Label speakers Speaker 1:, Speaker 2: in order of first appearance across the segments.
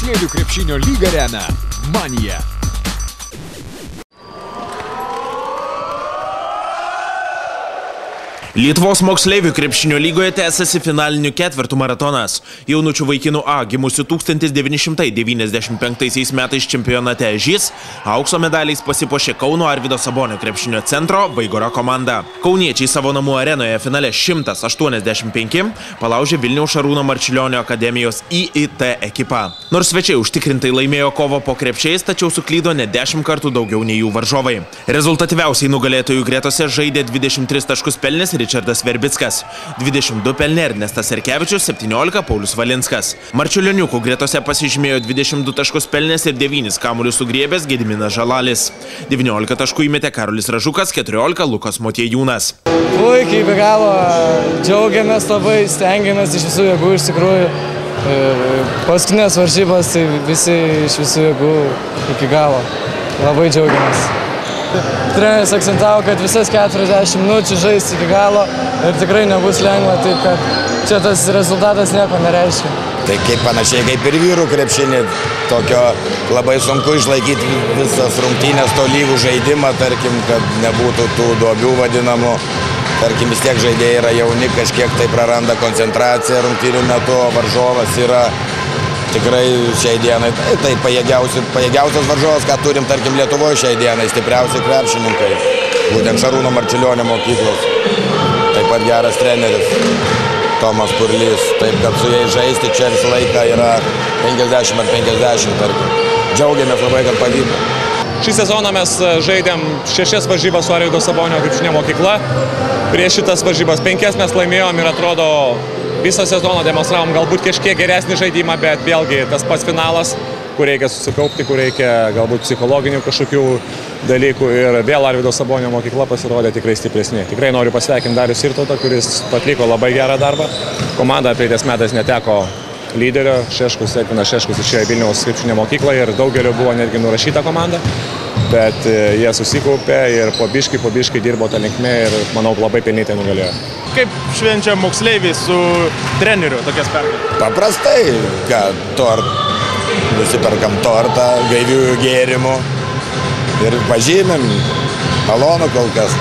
Speaker 1: Moksleivių krepšinio lygą remia Manija.
Speaker 2: Lietuvos moksleivių krepšinio lygoje tęsiasi finalinių ketvirtų maratonas. Jaunučių vaikinų A gimusių 1995 metais čempionate Ežys aukso medaliais pasipuošė Kauno Arvydo Sabonio krepšinio centro Vaigoro komanda. Kauniečiai savo namų arenoje finale 185 palaužė Vilniaus Šarūno Marčiulionio akademijos IIT ekipą. Nors svečiai užtikrintai laimėjo kovą po krepšiais, tačiau suklydo ne 10 kartų daugiau nei jų varžovai. Rezultatyviausiai nugalėtojų gretose žaidė 23 taškus pelnęs Ričardas Verbickas, 22 pelnė Ernestas Serkevičius, 17 Paulius Valinskas. Marčiulioniukų gretose pasižymėjo 22 taškus pelnęs ir 9 kamuolius sugriebęs Gediminas Žalalis. 19 taškų įmetė Karolis Ražukas, 14 Lukas Motiejūnas.
Speaker 3: Puikiai, be galo, džiaugiamės labai, stengiamės iš visų jėgų iš tikrųjų. Paskutinės varžybos, tai visi iš visų jėgų iki galo. Labai džiaugiamės. Treneris akcentavo, kad visas 40 minučių žais iki galo ir tikrai nebus lengva, taip kad čia tas rezultatas nieko nereiškia.
Speaker 4: Tai kaip panašiai kaip ir vyrų krepšinį, tokio labai sunku išlaikyti visas rungtynės, tolygų žaidimą, tarkim, kad nebūtų tų duobių vadinamų. Tarkim, vis tiek žaidėjai yra jauni, kažkiek tai praranda koncentraciją rungtynių metu, varžovas yra tikrai šiai dienai, tai pajėgiausias varžovas, ką turim, tarkim, Lietuvoje šiai dienai, stipriausi krepšininkai, būtent Šarūno Marčiulionio mokyklos, taip pat geras treneris Tomas Purlys, taip kad su jais žaisti čia visą laiką yra 50 ar 50, tarkim. Džiaugiamės labai, kad pavyko.
Speaker 5: Šį sezoną mes žaidėm 6 varžybas su Arvydo Sabonio krepšinio mokykla. Prieš šitas varžybas 5 mes laimėjom ir atrodo visą sezoną demonstravom galbūt kažkiek geresnį žaidimą, bet vėlgi tas pats finalas, kur reikia susikaupti, kur reikia galbūt psichologinių kažkokių dalykų ir vėl Arvydo Sabonio mokykla pasirodė tikrai stipresni. Tikrai noriu pasveikinti Darių Sirtautą, kuris atliko labai gerą darbą. Komanda praeitais metais neteko lyderio, Edvinas Šeškus išėjo į Vilniaus krepšinio mokyklą ir daugelio buvo netgi nurašyta komanda, bet jie susikaupė ir po biškį dirbo tą linkmę ir manau labai pelnytai nugalėjo.
Speaker 6: Kaip švenčia moksleiviai su treneriu tokias pergalės?
Speaker 4: Paprastai, kad nusiperkam tortą, gaiviųjų gėrimų ir pažymim, malonu kol kas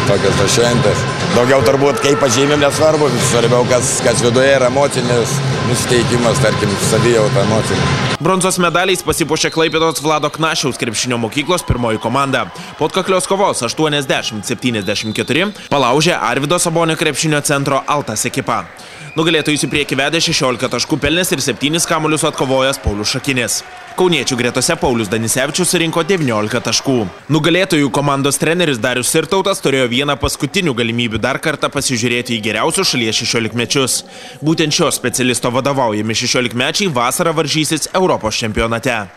Speaker 4: tokios tos šventės. Daugiau turbūt kaip pažymim nesvarbu, svarbiau kas viduje yra emocinis nusiteikimas, tarkim, savijauta emocinė.
Speaker 2: Bronzos medaliais pasipuošė Klaipėdos Vlado Knašiaus krepšinio mokyklos pirmoji komanda. Po atkaklios kovos 80-74 palaužė Arvydo Sabonio krepšinio centro Altas ekipa. Nugalėtojus į priekį vedė 16 taškų pelnęs ir 7 kamuolius atkovojęs Paulius Šakinis. Kauniečių gretose Paulius Danisevičius surinko 19 taškų. Nugalėtojų komandos treneris Darius Sirtautas turėjo vieną paskutinių galimybių dar kartą pasižiūrėti į geriausius šalies 16-mečius. Būtent šio specialisto vadovaujami 16-mečiai vasarą varžysis Europos čempionate.